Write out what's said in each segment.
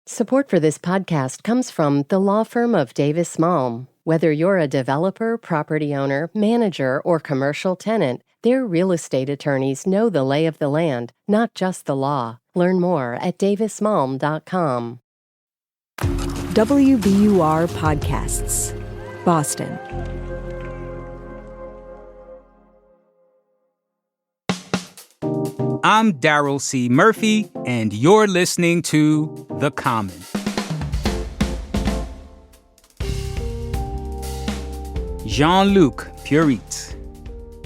Support for this podcast comes from the law firm of Davis Malm. Whether you're a developer, property owner, manager, or commercial tenant, their real estate attorneys know the lay of the land, not just the law. Learn more at davismalm.com. WBUR Podcasts, Boston. I'm Daryl C. Murphy, and you're listening to The Common. Jean-Luc Pierite,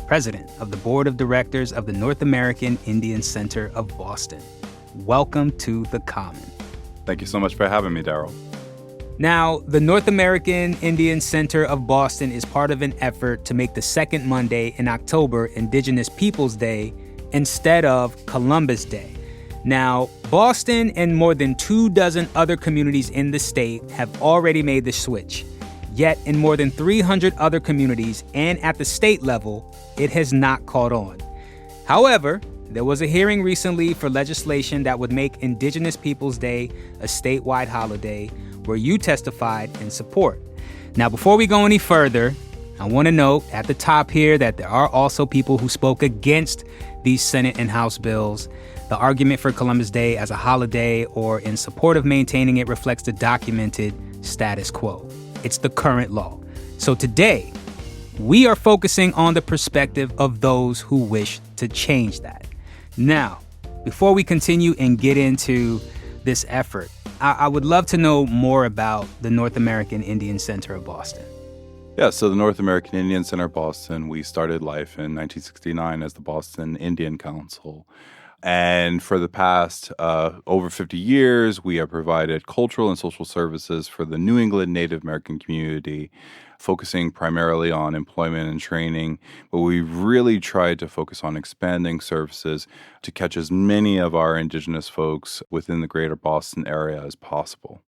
president of the board of directors of the North American Indian Center of Boston. Welcome to The Common. Thank you so much for having me, Daryl. Now, the North American Indian Center of Boston is part of an effort to make the second Monday in October Indigenous Peoples Day instead of Columbus Day. Now, Boston and more than 24 other communities in the state have already made the switch. Yet, in more than 300 other communities and at the state level, it has not caught on. However, there was a hearing recently for legislation that would make Indigenous Peoples Day a statewide holiday, where you testified in support. Now, before we go any further, I want to note at the top here that there are also people who spoke against these Senate and House bills. The argument for Columbus Day as a holiday or in support of maintaining it reflects the documented status quo. It's the current law. So today, we are focusing on the perspective of those who wish to change that. Now, before we continue and get into this effort, I would love to know more about the North American Indian Center of Boston. Yeah, so the North American Indian Center of Boston, we started life in 1969 as the Boston Indian Council. And for the past over 50 years, we have provided cultural and social services for the New England Native American community, focusing primarily on employment and training. But we really tried to focus on expanding services to catch as many of our Indigenous folks within the greater Boston area as possible.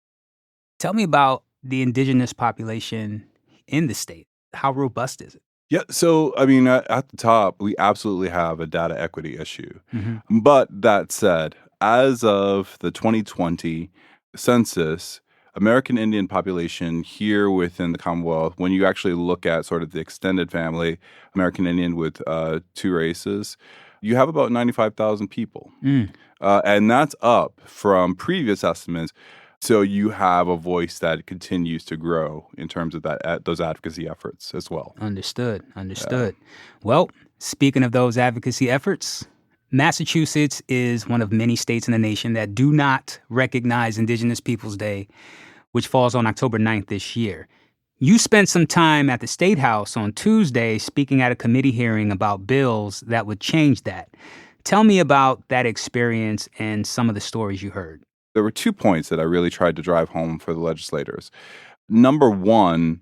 Tell me about the Indigenous population in the state. How robust is it? Yeah, so, I mean, at the top, we absolutely have a data equity issue. Mm-hmm. But that said, as of the 2020 census, American Indian population here within the Commonwealth, when you actually look at sort of the extended family, American Indian with two races, you have about 95,000 people. And that's up from previous estimates. So you have a voice that continues to grow in terms of that those advocacy efforts as well. Understood. Well, speaking of those advocacy efforts, Massachusetts is one of many states in the nation that do not recognize Indigenous Peoples Day, which falls on October 9th this year. You spent some time at the Statehouse on Tuesday speaking at a committee hearing about bills that would change that. Tell me about that experience and some of the stories you heard. There were 2 points that I really tried to drive home for the legislators. Number one,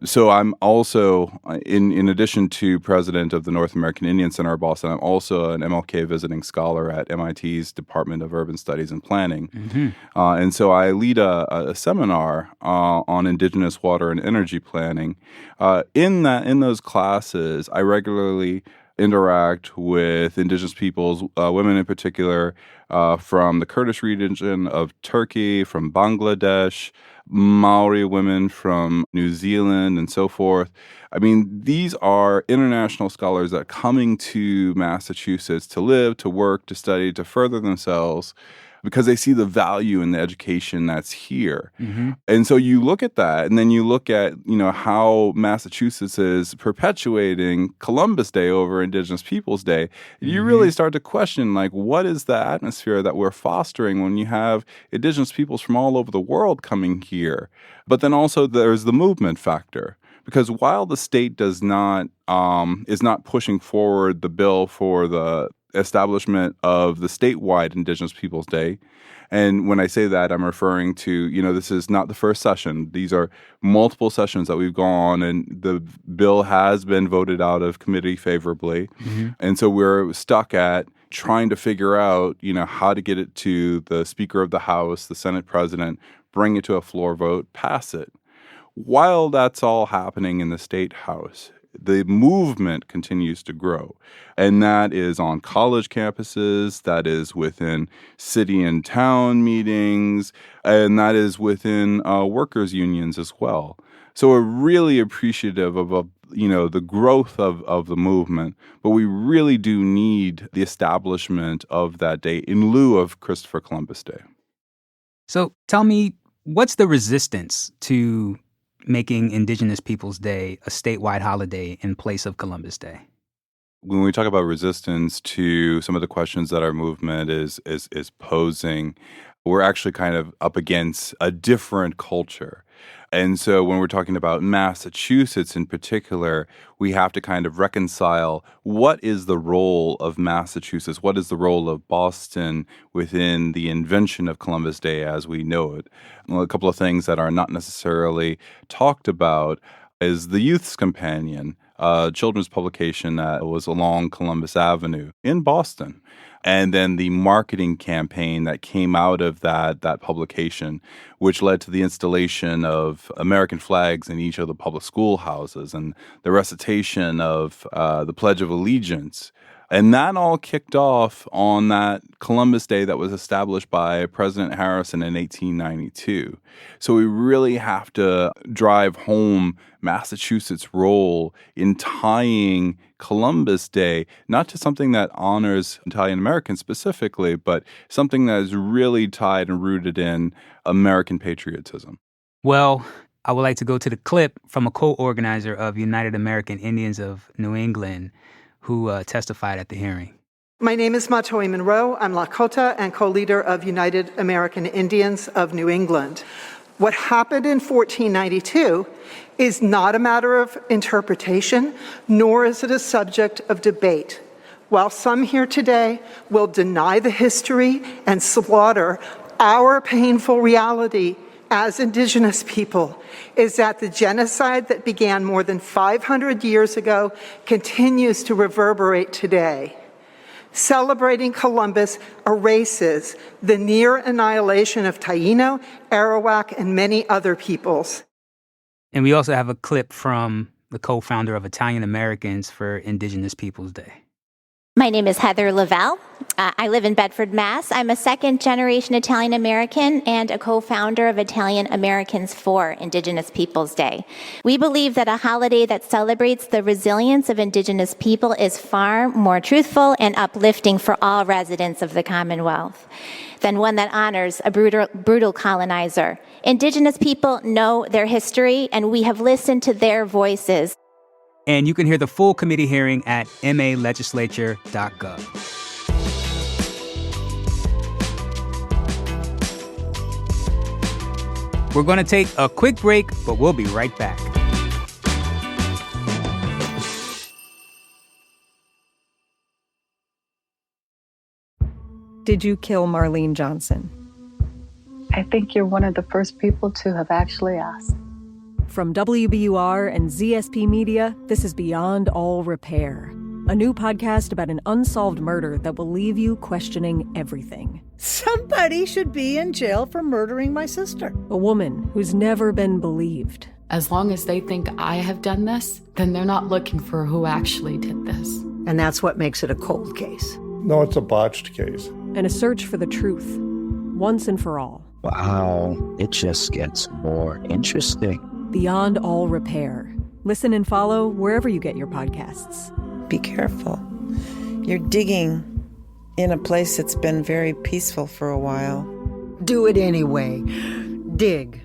so I'm also, in addition to president of the North American Indian Center of Boston, I'm also an MLK visiting scholar at MIT's Department of Urban Studies and Planning. Mm-hmm. And so I lead a seminar on Indigenous water and energy planning. In those classes, I regularly interact with Indigenous peoples, women in particular, from the Kurdish region of Turkey, from Bangladesh, Maori women from New Zealand, and so forth. I mean, these are international scholars that are coming to Massachusetts to live, to work, to study, to further themselves, because they see the value in the education that's here. Mm-hmm. And so you look at that, and then you look at, how Massachusetts is perpetuating Columbus Day over Indigenous Peoples Day. You really start to question, what is the atmosphere that we're fostering when you have Indigenous peoples from all over the world coming here? But then also there's the movement factor. Because while the state is not pushing forward the bill for the establishment of the statewide Indigenous Peoples Day, and when I say that, I'm referring to, this is not the first session. These are multiple sessions that we've gone, and the bill has been voted out of committee favorably. Mm-hmm. And so we're stuck at trying to figure out, how to get it to the Speaker of the House, the Senate President, bring it to a floor vote, pass it. While that's all happening in the State House, the movement continues to grow. And that is on college campuses, that is within city and town meetings, and that is within workers' unions as well. So we're really appreciative of the growth of the movement, but we really do need the establishment of that day in lieu of Christopher Columbus Day. So tell me, what's the resistance to making Indigenous Peoples Day a statewide holiday in place of Columbus Day? When we talk about resistance to some of the questions that our movement is posing, we're actually kind of up against a different culture. And so when we're talking about Massachusetts in particular, we have to kind of reconcile what is the role of Massachusetts, what is the role of Boston within the invention of Columbus Day as we know it. Well, a couple of things that are not necessarily talked about is the Youth's Companion, a children's publication that was along Columbus Avenue in Boston. And then the marketing campaign that came out of that publication, which led to the installation of American flags in each of the public schoolhouses and the recitation of the Pledge of Allegiance. And that all kicked off on that Columbus Day that was established by President Harrison in 1892. So we really have to drive home Massachusetts' role in tying Columbus Day, not to something that honors Italian Americans specifically, but something that is really tied and rooted in American patriotism. Well, I would like to go to the clip from a co-organizer of United American Indians of New England who testified at the hearing. My name is Matoi Monroe. I'm Lakota and co-leader of United American Indians of New England. What happened in 1492 is not a matter of interpretation, nor is it a subject of debate. While some here today will deny the history and slaughter, our painful reality as Indigenous people is that the genocide that began more than 500 years ago continues to reverberate today. Celebrating Columbus erases the near annihilation of Taino, Arawak, and many other peoples. And we also have a clip from the co-founder of Italian Americans for Indigenous Peoples Day. My name is Heather Lavelle. I live in Bedford, Mass. I'm a second-generation Italian American and a co-founder of Italian Americans for Indigenous Peoples Day. We believe that a holiday that celebrates the resilience of Indigenous people is far more truthful and uplifting for all residents of the Commonwealth than one that honors a brutal colonizer. Indigenous people know their history, and we have listened to their voices. And you can hear the full committee hearing at malegislature.gov. We're going to take a quick break, but we'll be right back. Did you kill Marlene Johnson? I think you're one of the first people to have actually asked. From WBUR and ZSP Media, this is Beyond All Repair, a new podcast about an unsolved murder that will leave you questioning everything. Somebody should be in jail for murdering my sister. A woman who's never been believed. As long as they think I have done this, then they're not looking for who actually did this. And that's what makes it a cold case. No, it's a botched case. And a search for the truth, once and for all. Wow, it just gets more interesting. Beyond All Repair. Listen and follow wherever you get your podcasts. Be careful. You're digging in a place that's been very peaceful for a while. Do it anyway. Dig.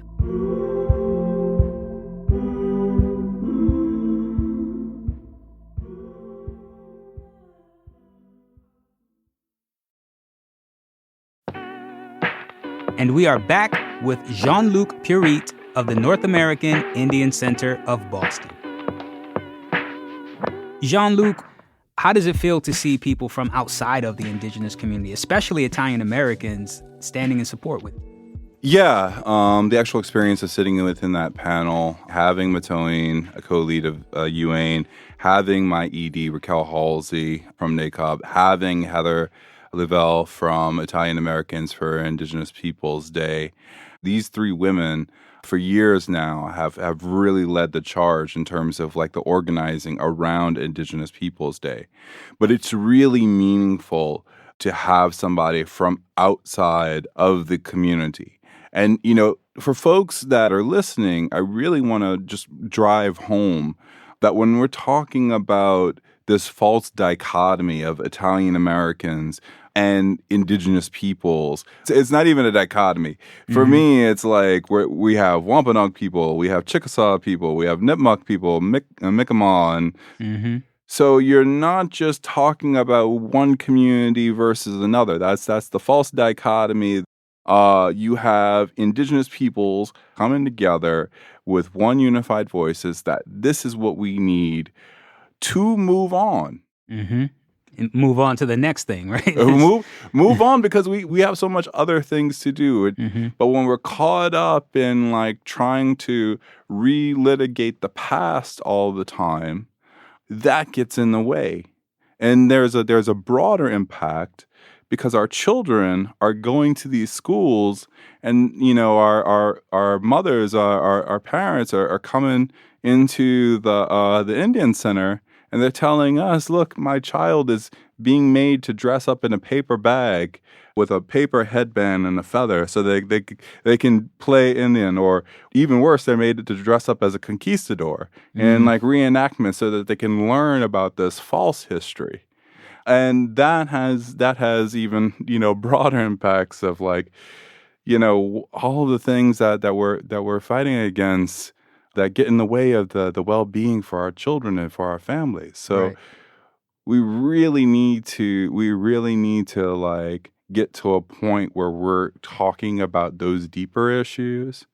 And we are back with Jean-Luc Pierite of the North American Indian Center of Boston. Jean-Luc, how does it feel to see people from outside of the Indigenous community, especially Italian Americans, standing in support with you? Yeah, the actual experience of sitting within that panel, having Matoine, a co-lead of UAIN, having my ED, Raquel Halsey from NACOB, having Heather Lavelle from Italian Americans for Indigenous Peoples Day. These three women for years now have really led the charge in terms of like the organizing around Indigenous Peoples Day. But it's really meaningful to have somebody from outside of the community. And, for folks that are listening, I really want to just drive home that when we're talking about this false dichotomy of Italian Americans and Indigenous peoples, it's not even a dichotomy. For me, it's like we have Wampanoag people, we have Chickasaw people, we have Nipmuc people, Mi'kmaq, and so you're not just talking about one community versus another. That's the false dichotomy. You have Indigenous peoples coming together with one unified voice that this is what we need to move on. And move on to the next thing, right? move on, because we have so much other things to do. But when we're caught up in like trying to relitigate the past all the time, that gets in the way. And there's a broader impact, because our children are going to these schools, and our mothers, our parents are coming into the Indian Center, and they're telling us, look, my child is being made to dress up in a paper bag with a paper headband and a feather so they can play Indian, or even worse, they're made to dress up as a conquistador in like reenactment so that they can learn about this false history. And that has even, broader impacts of like, all of the things that we're fighting against that get in the way of the well-being for our children and for our families. So we really need to like get to a point where we're talking about those deeper issues.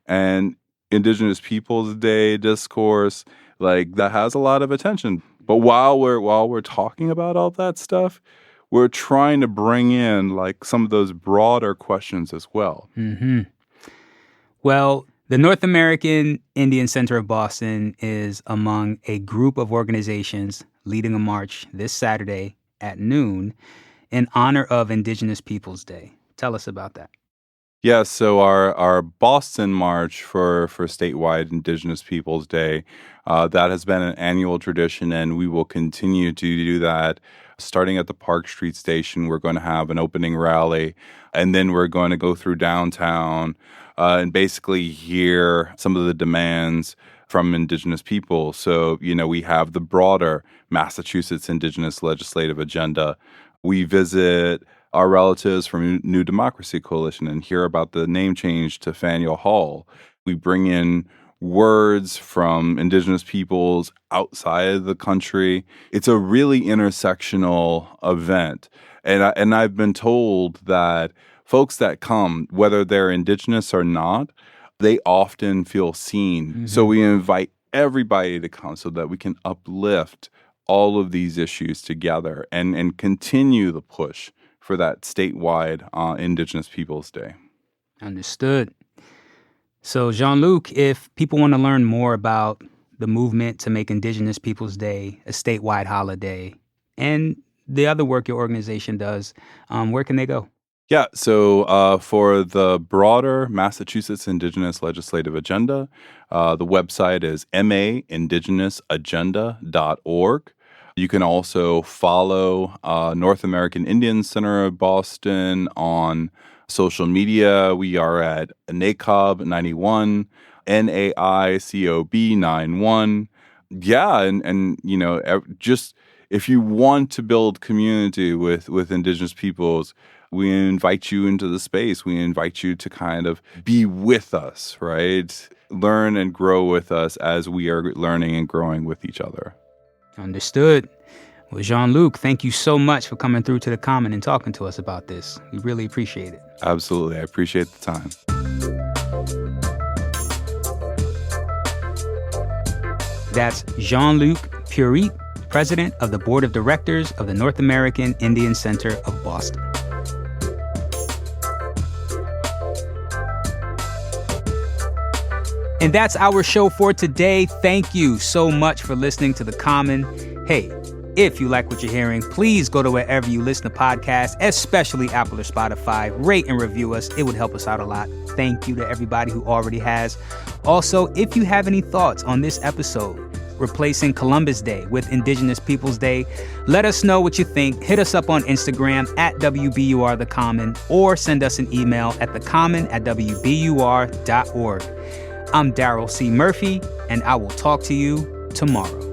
And Indigenous Peoples Day discourse, like, that has a lot of attention. But while we're talking about all that stuff, we're trying to bring in like some of those broader questions as well. Well, the North American Indian Center of Boston is among a group of organizations leading a march this Saturday at noon in honor of Indigenous Peoples Day. Tell us about that. Yeah, so our Boston March for statewide Indigenous Peoples Day, that has been an annual tradition, and we will continue to do that. Starting at the Park Street Station, we're going to have an opening rally, and then we're going to go through downtown and basically hear some of the demands from Indigenous people. So, we have the broader Massachusetts Indigenous Legislative Agenda. We visit our relatives from New Democracy Coalition and hear about the name change to Faneuil Hall. We bring in words from Indigenous peoples outside of the country. It's a really intersectional event. And I've been told that folks that come, whether they're Indigenous or not, they often feel seen. So we invite everybody to come so that we can uplift all of these issues together and continue the push for that statewide Indigenous Peoples Day. Understood. So, Jean-Luc, if people want to learn more about the movement to make Indigenous Peoples Day a statewide holiday and the other work your organization does, where can they go? Yeah, so for the broader Massachusetts Indigenous Legislative Agenda, the website is maindigenousagenda.org. You can also follow North American Indian Center of Boston on social media. We are at NACOB91, NAICOB91. Yeah, and just if you want to build community with Indigenous peoples, we invite you into the space. We invite you to kind of be with us, right? Learn and grow with us as we are learning and growing with each other. Understood. Well, Jean-Luc, thank you so much for coming through to The Common and talking to us about this. We really appreciate it. Absolutely. I appreciate the time. That's Jean-Luc Pierite, president of the board of directors of the North American Indian Center of Boston. And that's our show for today. Thank you so much for listening to The Common. Hey, If you like what you're hearing, please go to wherever you listen to podcasts, especially Apple or Spotify. Rate and review us. It would help us out a lot. Thank you to everybody who already has. Also, if you have any thoughts on this episode, replacing Columbus Day with Indigenous Peoples Day, let us know what you think. Hit us up on Instagram at WBUR-The-Common or send us an email at thecommon@wbur.org. I'm Daryl C. Murphy, and I will talk to you tomorrow.